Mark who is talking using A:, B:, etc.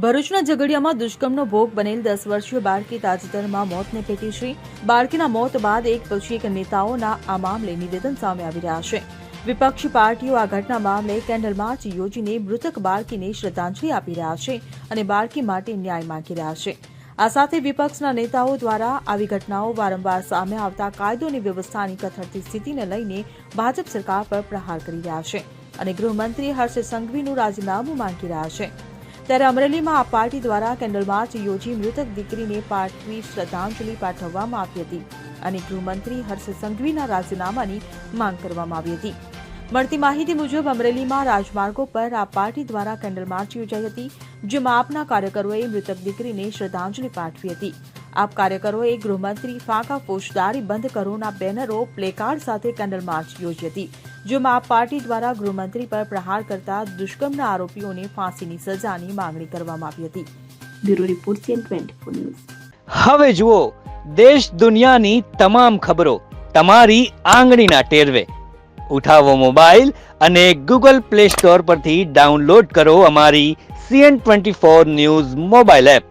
A: ભરૂચના ઝઘડિયામાં દુષ્કર્મનો ભોગ બનેલ 10 વર્ષીય બાળકી તાજેતરમાં મોતને ભેટી છે. બાળકીના મોત બાદ એક પછી એક નેતાઓના આ મામલે નિવેદન સામે આવી રહ્યા છે. વિપક્ષી પાર્ટીઓ આ ઘટના મામલે કેન્ડલ માર્ચ યોજીને મૃતક બાળકીને શ્રદ્ધાંજલિ આપી રહ્યા છે અને બાળકી માટે ન્યાય માંગી રહ્યા છે. આ સાથે વિપક્ષના નેતાઓ દ્વારા આવી ઘટનાઓ વારંવાર સામે આવતા કાયદો અને વ્યવસ્થાની કથળતી સ્થિતિને લઈને ભાજપ સરકાર પર પ્રહાર કરી રહ્યા છે અને ગૃહમંત્રી હર્ષ સંઘવીનું રાજીનામું માંગી રહ્યા છે. ત્યારે અમરેલીમાં આ પાર્ટી દ્વારા કેન્ડલ માર્ચ યોજી મૃતક દીકરીને પાઠવી શ્રદ્ધાંજલિ પાઠવવામાં આવી હતી અને ગૃહમંત્રી હર્ષ સંઘવીના રાજીનામાની માંગ કરવામાં આવી હતી. મળતી માહિતી મુજબ અમરેલીમાં રાજમાર્ગો પર આ પાર્ટી દ્વારા કેન્ડલ માર્ચ યોજાઈ હતી, જેમાં આપના કાર્યકરોએ મૃતક દીકરીને શ્રદ્ધાંજલિ પાઠવી હતી. આપ કાર્યકરોએ ગૃહમંત્રી ફાંકા ફોજદારી બંધ કરોના બેનરો પ્લેકાર્ડ સાથે કેન્ડલ માર્ચ યોજી હતી, જેમાં આપ પાર્ટી દ્વારા ગૃહમંત્રી પર પ્રહાર કરતા દુષ્કર્મના આરોપીઓને ફાંસીની સજાની માંગણી કરવામાં આવી હતી.
B: Bureau report CN24 news.
C: હવે જુઓ દેશ દુનિયાની તમામ ખબરો તમારી આંગળીના ટેરવે. ઉઠાવો મોબાઈલ અને Google Play Store પરથી ડાઉનલોડ કરો અમારી CN24 ન્યૂઝ મોબાઈલ એપ.